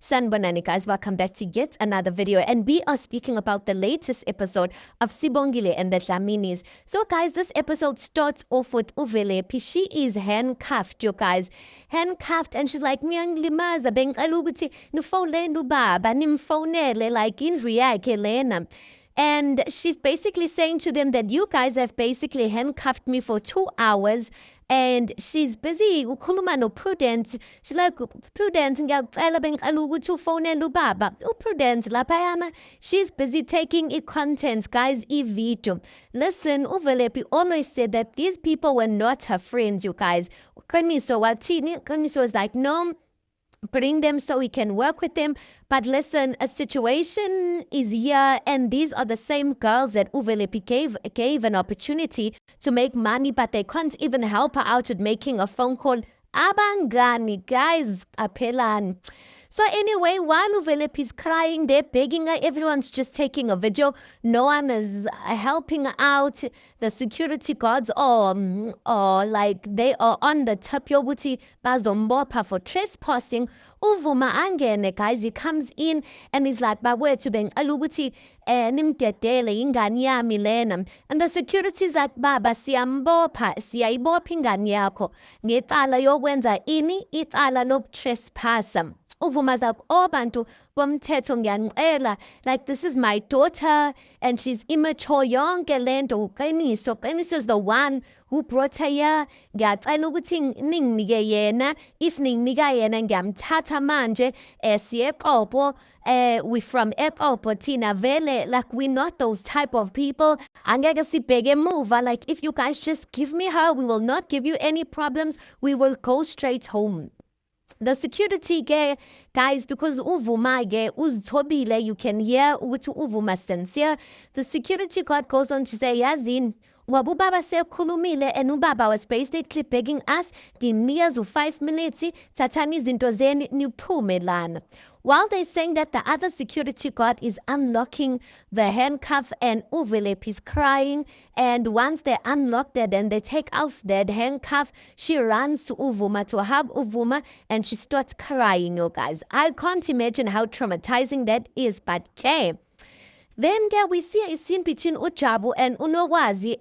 Sanbonani guys, welcome back to yet another video, and we are speaking about the latest episode of Sibongile and the Dlaminis. So guys, this episode starts off with Uvelepi. She is handcuffed, you guys. Handcuffed, and she's like, "Ngiyangilimaza bengicela ukuthi nifonele ubaba, nimfonele like indlu yakhe lena." And she's basically saying to them that you guys have basically handcuffed me for 2 hours. And she's busy ukhuluma no Prudence. She's like, "Prudence, ngiyacela bengicela ukuthi ufonele ubaba." Prudence laphayana, she's busy taking content, guys, video. Listen, Uvelepi always said that these people were not her friends, you guys. Qiniso wathini? Qiniso was like, "No, bring them so we can work with them." But listen, a situation is here, and these are the same girls that Uvelepi gave an opportunity to make money, but they can't even help her out with making a phone call. Abangani, guys, apelani. So anyway, while Uvelepi is crying, they're begging her. Everyone's just taking a video. No one is helping her out. The security guards are like they are on the tip yokuthi bazombopha for trespassing. Uvuma angene, guys. He comes in and he's like, "Bawethu bengicela ukuthi nimdedele ingane yami lena." And the security is like, "Baba, siyambopha ingane yakho ngecala yokwenza ini? Icala lokutrespass." Uvuma's like, "Oh bantu bomthetho ngiyanicela, like this is my daughter and she's immature yonke lento." Qiniso is the one who brought her here. Ngiyacela ukuthi ninginike yena. If ninginika yena ngiyamthatha manje siye eQobo. We from eQobo thina vele, like we're not those type of people. Angeke sibheke emuva. Like if you guys just give me her, we will not give you any problems. We will go straight home. The security guys, because Uvuma uzithobile, you can hear ukuthi Uvuma sincere. The security guard goes on to say, "Yazini, wabubaba sekhulumile," and ubaba was basically begging us, "Give me 5 minutes, thathani izinto zenu niphume lana." While they're saying that, the other security guard is unlocking the handcuff and Uvelepi is crying. And once they unlock that and they take off that handcuff, she runs to Uvuma to hug Uvuma and she starts crying, you guys. I can't imagine how traumatizing that is, but okay. Then we see a scene between Jabu and Unathi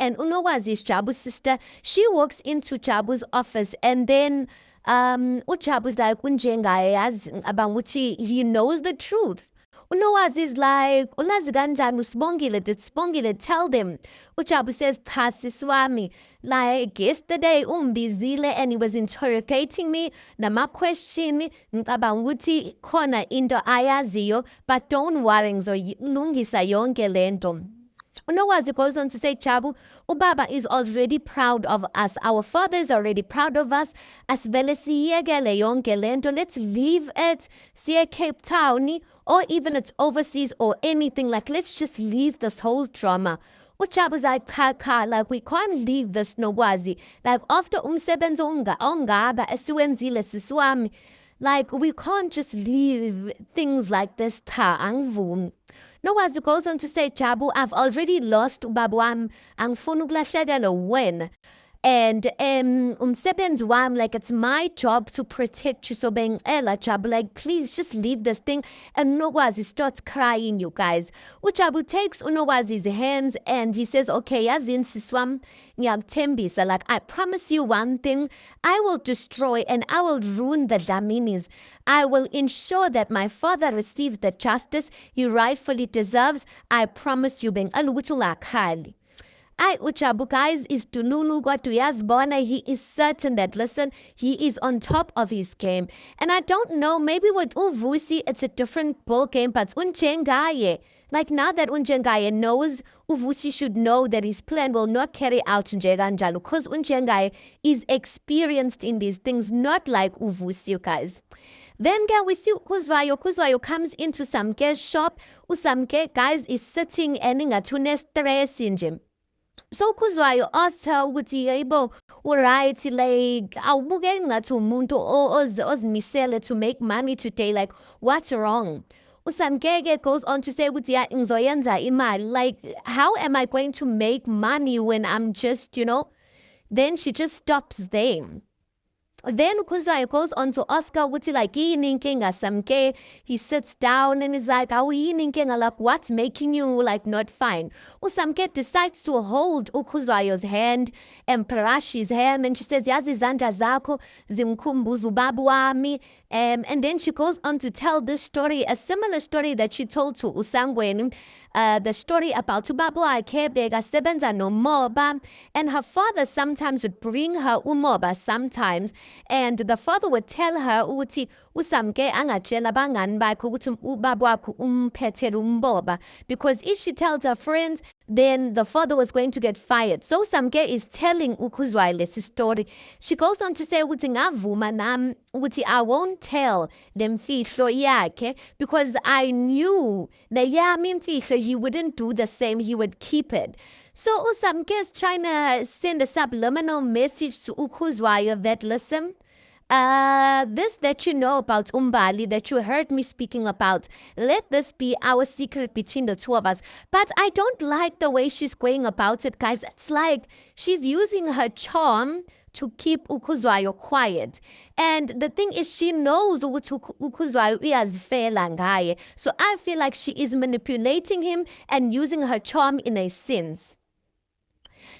is Jabu's sister. She walks into Jabu's office and then Jabu's like, he knows the truth. Unathi is like, "Ulazi kanjani uSibongile? Did Sibongile tell them?" Jabu says, "Cha siswami, like yesterday umbizile and he was interrogating me nama-question. Ngicabanga ukuthi khona into ayaziyo, but don't worry, ngizoyilungisa yonke lento." Unathi goes on to say, "Jabu, ubaba is already proud of us. Our father is already proud of us. Asivele siyekele yonke lento. Let's leave it. Siye Cape Town, or even it's overseas or anything. Like, let's just leave this whole drama." Jabu's like, "Kha, like we can't leave this, Nokwazi. Like after umsebenzi ongaba esiwenzile siswami, like we can't just leave things like this. Cha, angivumi." Nokwazi goes on to say, "Jabu, I've already lost ubaba wami. Angifuni ukulahlekelwa wena. And umsebenzi wami, like it's my job to protect you. So bengicela Jabu, like please just leave this thing." And Nokwazi starts crying, you guys. Jabu takes Unokwazi's hands and he says, "Okay, yazini siswami, ngiyakuthembisa, like I promise you one thing, I will destroy and I will ruin the Dlaminis. I will ensure that my father receives the justice he rightfully deserves. I promise you, bengicela ukuthi ungakhali." Jabu, guys, is Tununu Gwatuyazbona. He is certain that, listen, he is on top of his game. And I don't know, maybe with Uvusi, it's a different ball game, but Unjengaye, like now that Unjengaye knows, Uvusi should know that his plan will not carry out Njeganjalo, because Unjengaye is experienced in these things, not like Uvusi, you guys. Then we see Kuzwayo comes into Samke's shop. Usamke, guys, is sitting and ingatune stress in him. So Kuzwayo asks her ukuthi yebo, alright, like awubukeki ngathi umuntu ozimisele to make money today, like what's wrong? Usamkeke goes on to say ukuthi ya ngizoyenza imali, like how am I going to make money when I'm just, Then she just stops there. Then Kuzai goes on to Oscar ukuthi like inkinga samke. He sits down and is like, "Awu inkinga, like what's making you like not fine?" Usamke decides to hold Ukuzwayo's hand and brush his hair, and she says, "Yazi izandla zakho zimkhumbuza ubaba wami." And then she goes on to tell this story, a similar story that she told to Usangweni, the story about ubaba wakhe bekasebenza nomoba, and her father sometimes would bring her umoba sometimes, and the father would tell her ukuthi usamke angatshela abangani bakhe ukuthi ubaba wakho umphethele umboba, because if she tells her friends, then the father was going to get fired. So Samke is telling Ukuzwayo lesi story. She goes on to say ukuthi ngavuma nami ukuthi I won't tell lemfihlo yakhe because I knew that yami imfihlo he wouldn't do the same, he would keep it. So Usamke is trying to send a subliminal message to Ukuzwayo that listen, this that you know about Umbali, that you heard me speaking about, let this be our secret between the two of us. But I don't like the way she's going about it, guys. It's like she's using her charm to keep Ukuzwayo quiet. And the thing is, she knows ukuthi Ukuzwayo uyazifela ngaye. So I feel like she is manipulating him and using her charm in a sense.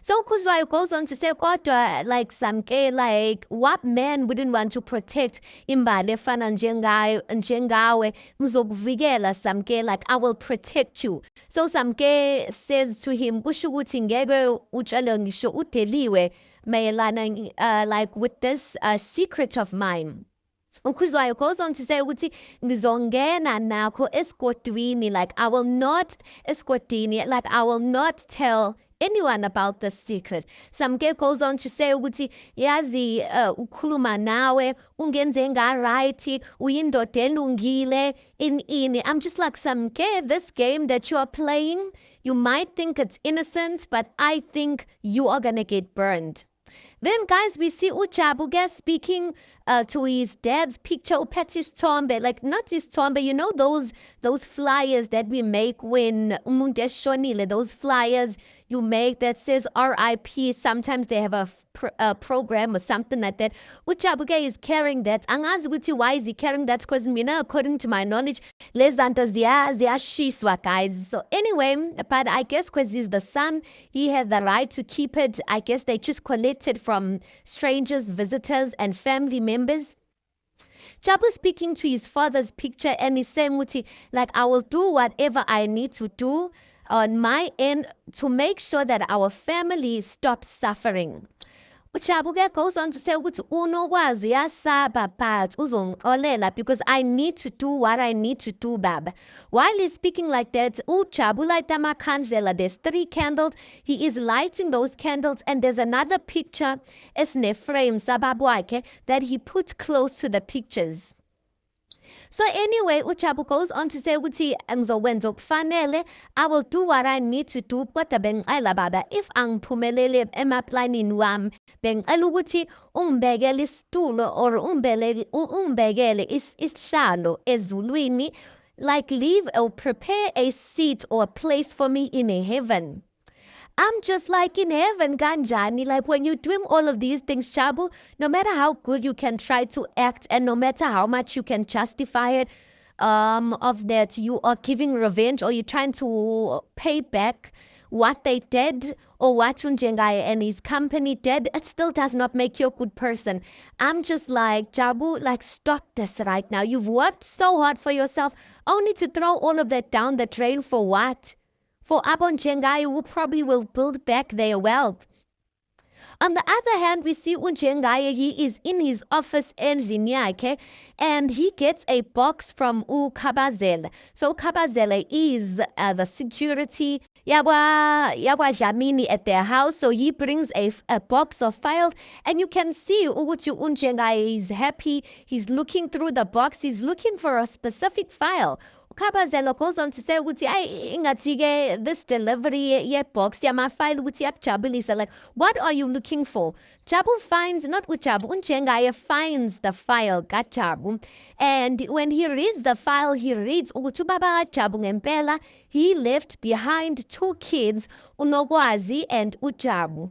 So Kuzwayo goes on to say, kodwa like Samke, like what man wouldn't want to protect imbali efana njengawe, mzokuvikela Samke, like I will protect you. So Samke says to him, kusho ukuthi ngeke utshele ngisho udeliwe mayelana like with this secret of mine. Ukuzwayo goes on to say ukuthi ngizongena nakho esigodini, like I will not esigodini, like I will not tell anyone about the secret. Samke goes on to say ukuthi yazi ukhuluma nawe ungenze ngaright, uyindoda elungile ini. I'm just like, Samke, this game that you are playing, you might think it's innocent, but I think you are gonna get burned. Then, guys, we see Jabu speaking to his dad's picture, Upeti's tombe, like not his tombe, you know those flyers that we make when umuntu eshonile, those flyers you make that says RIP. Sometimes they have a program or something like that. Jabu is carrying that. Angazi ukuthi why is he carrying that? Because mina, according to my knowledge, lezanto ziyashiswa, guys. So anyway, but I guess because he's the son, he had the right to keep it. I guess they just collected from strangers, visitors, and family members. Jabu speaking to his father's picture, and he's saying, like, I will do whatever I need to do on my end to make sure that our family stops suffering. Jabu goes on to say ukuthi unokwazi uyasaba but uzongixolela because I need to do what I need to do, baba. While he's speaking like that, Jabu lighta amakhandlela. There's 3 candles. He is lighting those candles, and there's another picture esine-frame sababa wakhe that he put close to the pictures. So anyway, Jabu goes on to say ukuthi ngizokwenza okufanele, I will do what I need to do, kodwa bengicela baba if angiphumelele emaplanini wami, bengicela ukuthi ungibekele isitulo or ungibekele isihlalo ezulwini, like leave or prepare a seat or a place for me in heaven. I'm just like, in heaven kanjani, like when you're doing all of these things, Jabu, no matter how good you can try to act and no matter how much you can justify it, of that you are giving revenge or you're trying to pay back what they did or what Unjengai and his company did, it still does not make you a good person. I'm just like, Jabu, like stop this right now. You've worked so hard for yourself only to throw all of that down the drain for what? For Abon Jengai, who probably will build back their wealth. On the other hand, we see Unjengai, he is in his office endlini yakhe, and he gets a box from Ukabazele. So Ukabazele is the security Yabwa Dlamini at their house. So he brings a box of files, and you can see Uguchu Unjengai is happy. He's looking through the box. He's looking for a specific file. Ukabazela goes on to say ukuthi ay ingathi-ke this delivery ye-box yama-file ukuthi yakujabulisa, like what are you looking for? Jabu finds, not Jabu, Unjengai finds the file kaJabu, and when he reads the file, he reads ukuthi ubaba kaJabu ngempela he left behind 2 kids, uNokwazi and uJabu.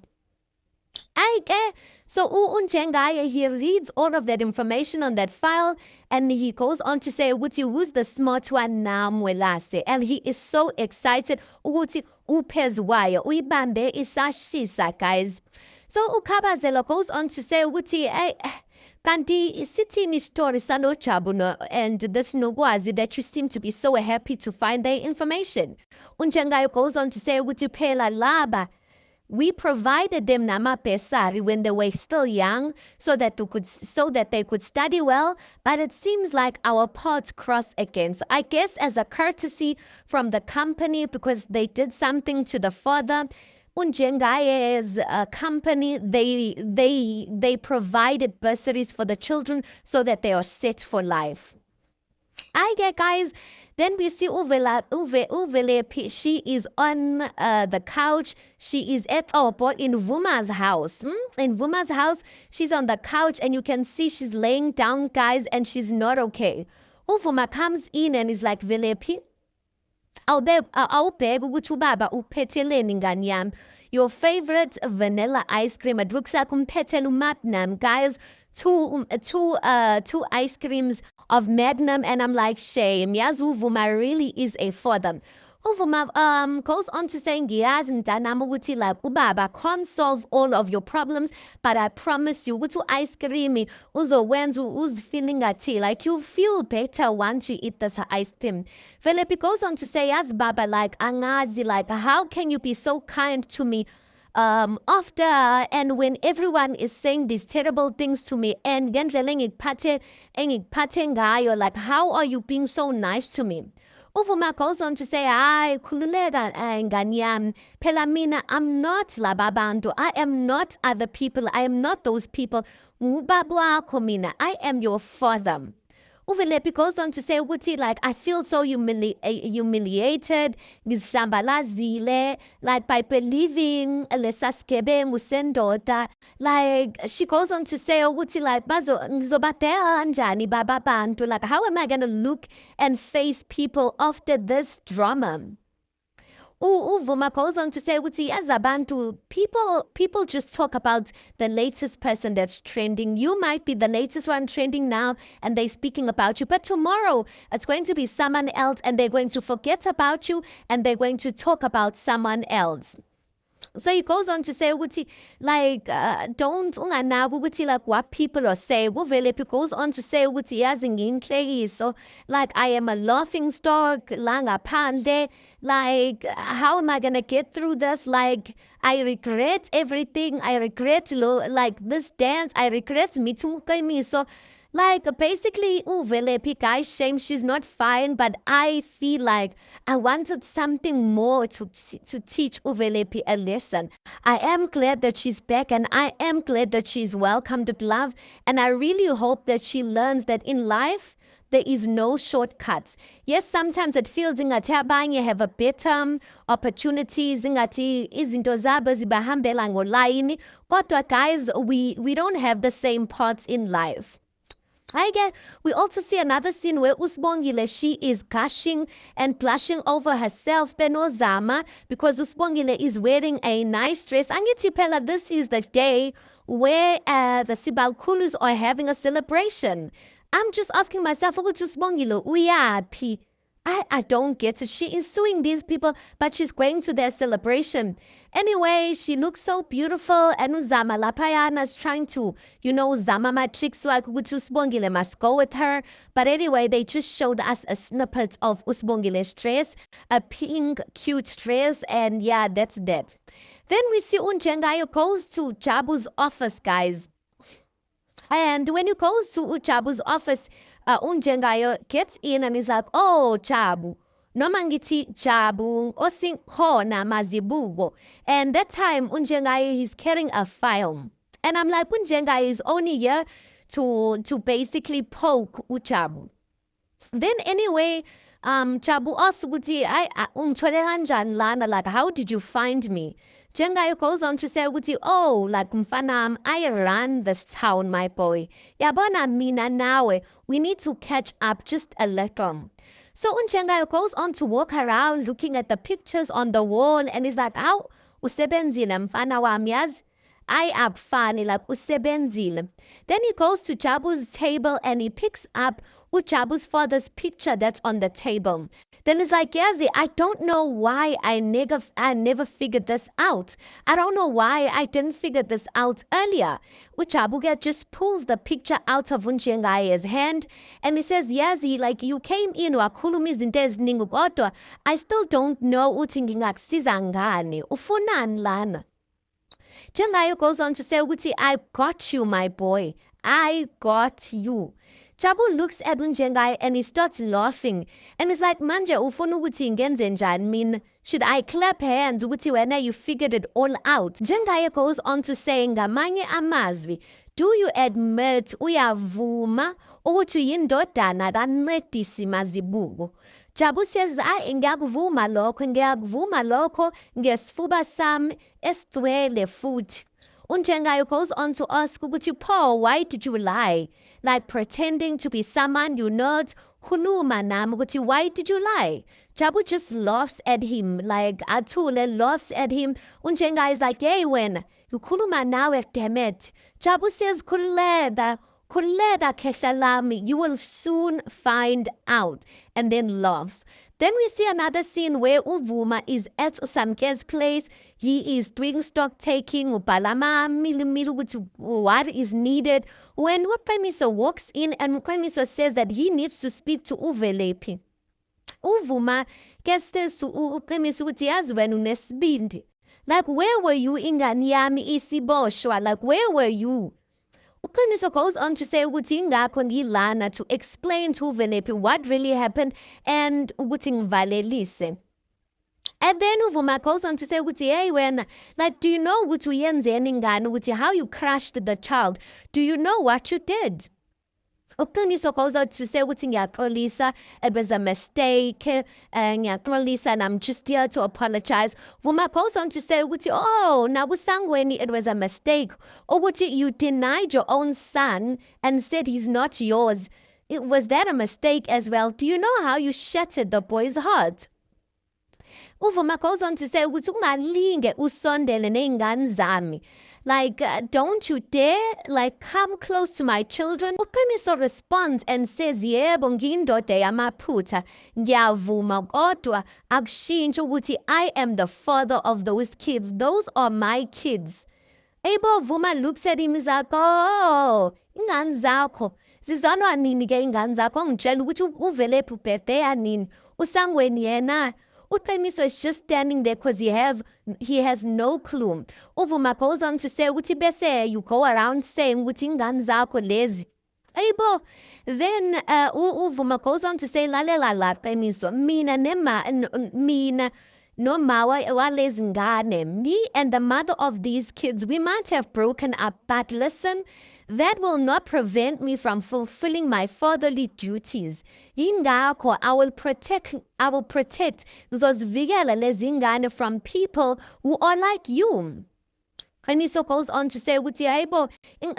So Unjengaye, he reads all of that information on that file and he goes on to say, Uti, who's the smart one now, Mwelase? And he is so excited. Uti, upezwayo, uibambe isashisa, guys. So Ukabazela goes on to say, Uti, kanti isithini story salo Jabu and this nogwazi that you seem to be so happy to find their information. Unjengayo goes on to say, Uti, phela laba. We provided them namapesari when they were still young so that they could study well, but it seems like our paths cross again. So I guess as a courtesy from the company because they did something to the father, Unjengaye's company, they provided bursaries for the children so that they are set for life. I get, guys. Then we see Uvele. She is on the couch. She is at in Vuma's house. In Vuma's house, she's on the couch, and you can see she's laying down, guys, and she's not okay. Uvuma comes in and is like, Velephi, awubheka ukuthi ubaba uphetheleni ngani yami. Your favorite vanilla ice cream. It looks like umphethela Magnum, guys. Two ice creams of Magnum, and I'm like, shame. Yazi Uvuma really is a father. Uvuma goes on to say, ngiyazi mntanami ukuthi like ubaba can't solve all of your problems, but I promise you ukuthi ice cream uzowenza uzifeeling ngathi like you feel better once you eat this ice cream. Philip goes on to say, as baba, like angazi, like how can you be so kind to me after and when everyone is saying these terrible things to me and ngendlela engikuphathe ngayo, like how are you being so nice to me? Uvuma goes on to say, hayi khululeka ngani yami, phela mina I'm not laba bantu, I am not other people, I am not those people, ngubaba wakho mina, I am your father. Uvelepi goes on to say ukuthi like I feel so humiliated ngisambalazile like by believing lesasgebengu sendoda. Like she goes on to say ukuthi like ngizobadela kanjani baba bantu, like how am I going to look and face people after this drama? Uvuma goes on to say, as abantu, people just talk about the latest person that's trending. You might be the latest one trending now, and they're speaking about you. But tomorrow, it's going to be someone else, and they're going to forget about you, and they're going to talk about someone else. So he goes on to say, like, don't unganabu like what people are saying. He goes on to say, so like I am a laughing stock, pande. Like, how am I gonna get through this? Like, I regret everything. I regret like this dance. I regret me too. So like basically, Uvelepi guys, shame she's not fine, but I feel like I wanted something more to teach Uvelepi a lesson. I am glad that she's back, and I am glad that she's welcomed with love, and I really hope that she learns that in life there is no shortcuts. Yes, sometimes it feels ingathi abanye have a better opportunities, ingathi izinto zabo zibahambela ngolayini, kodwa guys, we don't have the same paths in life. We also see another scene where Sibongile, she is gushing and blushing over herself, Benozama, because Sibongile is wearing a nice dress. Angithi phela, this is the day where the Sibalkhulus are having a celebration. I'm just asking myself, Sibongile, uyaphi? I don't get it. She is suing these people, but she's going to their celebration. Anyway, she looks so beautiful, and Uzama Lapayana is trying to, Zama my tricks like Usbongile must go with her. But anyway, they just showed us a snippet of Usbongile's dress, a pink, cute dress, and yeah, that's that. Then we see Unjengayo goes to Jabu's office, guys. And when he goes to Jabu's office, Unjengayo gets in and is like, oh, Jabu. Noma ngithi Jabu, osinkhona mazibuko. And that time, Unjengayo, he's carrying a file. And I'm like, Unjengayo is only here to basically poke Jabu. Then anyway, Jabu asks ukuthi, ungithole kanjani lana, like, how did you find me? Jengayo goes on to say, oh, like mfanam, I run this town, my boy. Yabona mina nawe, we need to catch up just a little. So Unjengayo goes on to walk around looking at the pictures on the wall and is like, aw, usebenzile mfana wami yazi. ayabufani like usebenzile. Then he goes to Jabu's table and he picks up Jabu's father's picture that's on the table. Then he's like, Yazi, I don't know why I never figured this out. I don't know why I didn't figure this out earlier. Ujabu just pulls the picture out of Unjengaye's hand and he says, Yazi, like you came in wakhuluma izinto eziningi kodwa I still don't know uthi ngingakusiza ngani. Ufunani lana? Jengayo goes on to say, I got you, my boy. I got you. Jabu looks at Unjengai and he starts laughing. And he's like, Manje, ufuna ukuthi ngenze njani mina? Should I clap hands ukuthi wena you figured it all out? Jengai goes on to say, ngamanye amazwi, do you admit uyavuma ukuthi yindodana kaNcedisi Mazibuko? Jabu says, ngiyakuvuma lokho ngesifuba sami esithwele futhi. Unjengayo goes on to ask Paul, why did you lie? Like pretending to be someone you're not. Khuluma nami ukuthi why did you lie? Jabu just laughs at him, like Athule laughs at him. Unjengayo is like, hey wena, ukhuluma nawe damn it. Jabu says, khuleda kehlalami, you will soon find out. And then laughs. Then we see another scene where Uvuma is at Usamke's place. He is doing stock taking, upalama milu which what is needed. When Upemiso walks in and Upemiso says that he needs to speak to Uvelepi. Uvuma says to Upemiso when unesbindi. Like where were you inganyami isiboshwa? Like where were you? Uqiniso goes on to say ukuthi ingakho ngilana to explain to Uvenepi what really happened and ukuthi ngivalelise. And then Uvuma goes on to say ukuthi hey wena, like do you know ukuthi uyenzeni ngani ukuthi how you crushed the child? Do you know what you did? Uqiniso goes on to say ukuthi ngiyaxolisa, it was a mistake, ngiyaxolisa and I'm just here to apologize. Vuma goes on to say ukuthi oh nabusangweni it was a mistake, ukuthi you denied your own son and said he's not yours. Was that a mistake as well? Do you know how you shattered the boy's heart? Uvuma goes on to say ukuthi ungalinge usondele ney'ngane zami. Like, don't you dare, like, come close to my children. Uqiniso responds and says, yebo ngiyindoda yamaphutha, ngiyavuma kodwa akushintshi ukuthi I am the father of those kids. Those are my kids. Ebo Vuma looks at him, is like, oh, ingane zakho. Zizalwa nini ke ingane zakho? Ngitshela ukuthi uVelephi ubirthday yanini? Usangweni yena? Uqiniso is just standing there because he has no clue. Uvuma goes on to say ukuthi bese you go around saying ukuthi ingane zakho lezi. Ayibo. Then Uvuma goes on to say lalela la Qiniso, mina no mawa walezi ngane, me and the mother of these kids, we might have broken up, but listen, that will not prevent me from fulfilling my fatherly duties. Yingakho I will protect ngizozvikela lezi ngane from people who are like you. Qiniso goes on to say ukuthi hayibo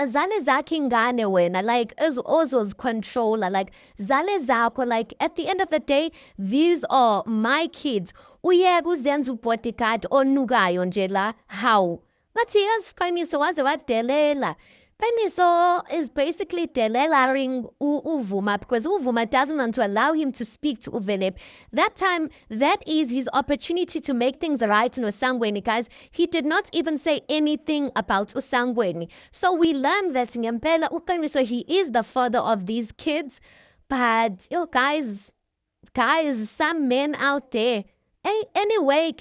zale zakhe ingane wena, like as Ozo's controller, like zale zakho, like at the end of the day these are my kids. Uyebe uzenza ubodyguard onukayo nje la how ngathi yes Qiniso waze wadelela. Qiniso is basically delelaring Uvuma because Uvuma doesn't want to allow him to speak to Uvelep. That time, that is his opportunity to make things right in Usangweni, guys. He did not even say anything about Usangweni. So we learn that Ngempela Uqiniso, he is the father of these kids. But, yo, guys, some men out there. Anyway,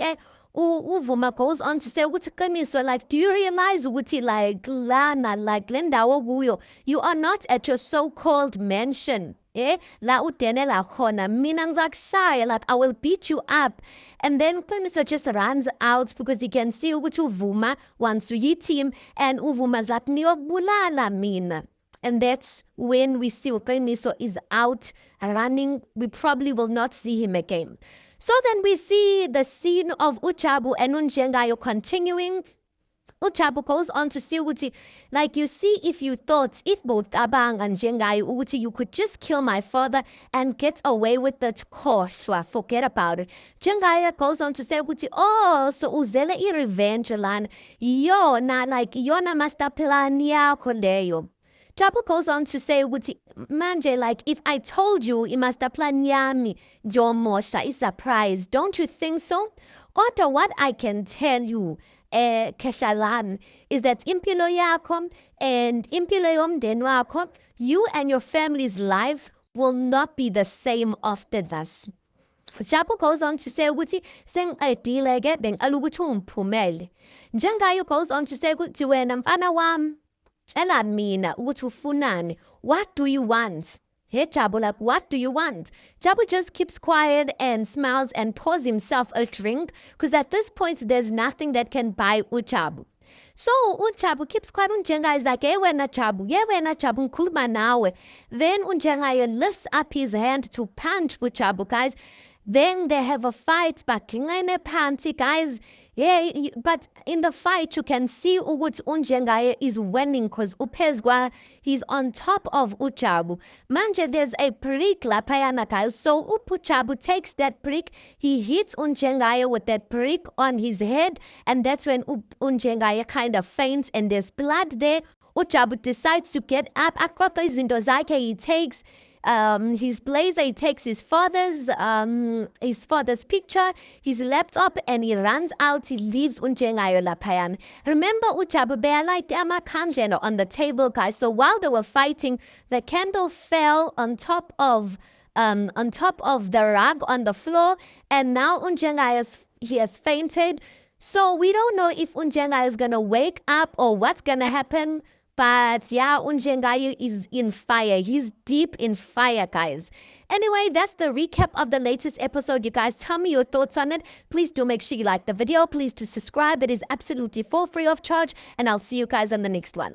Uvuma goes on to say ukuthi Qiniso, like do you realize ukuthi like lana like lendawo kuyo you are not at your so-called mansion la udenela khona mina ngizakushaya, like I will beat you up. And then Qiniso just runs out because he can see ukuthi Uvuma wants to hit him and Uvuma's like niyobulala mina. And that's when we see Qiniso is out running. We probably will not see him again. So then we see the scene of Jabu and Unjengayo continuing. Jabu goes on to say ukuthi, like, you see, if you thought, if bowucabanga njengaye ukuthi you could just kill my father and get away with it, khohlwa, forget about it. Njengaye goes on to say ukuthi, oh, so uzele i-revenge lana, yona, like, yona master plan yakho leyo. Jabu goes on to say ukuthi, manje, like, if I told you i-master plan yami, yomosha, is surprise, don't you think so? Kodwa what I can tell you, Kehlalani, is that impilo yakho and impilo yomndeni wakho, you and your family's lives will not be the same after this. Jabu goes on to say ukuthi sengiqedile-ke bengicela ukuthi ungiphumele. Njengaye goes on to say ukuthi wena mfana wami, tshela mina ukuthi ufunani. What do you want? Hey Jabu, like, what do you want? Jabu just keeps quiet and smiles and pours himself a drink because at this point there's nothing that can buy Jabu. So Jabu keeps quiet. Unjenga is like, wena Jabu, ngikhuluma nawe. Then Unjenga lifts up his hand to punch Jabu, guys. Then they have a fight, but panty, guys. Yeah, but in the fight you can see ukuthi Unjengaye is winning because Upezgwa, he's on top of Jabu. Manje, there's a prick lapayana, guys. So Jabu takes that prick, he hits Unjengaye with that prick on his head, and that's when Unjengaye kind of faints and there's blood there. Jabu decides to get up. Akwata izinto zakhe, he takes his blazer, he takes his father's picture, his laptop, and he runs out. He leaves Unjengayo lapayan. Remember, Jabu bealight amakhandlela on the table, guys. So while they were fighting, the candle fell on top of the rug on the floor, and now Unjengayo, he has fainted. So we don't know if Unjengayo is gonna wake up or what's gonna happen. But yeah, Unjengayo is in fire. He's deep in fire, guys. Anyway, that's the recap of the latest episode. You guys, tell me your thoughts on it. Please do make sure you like the video. Please do subscribe. It is absolutely for free of charge. And I'll see you guys on the next one.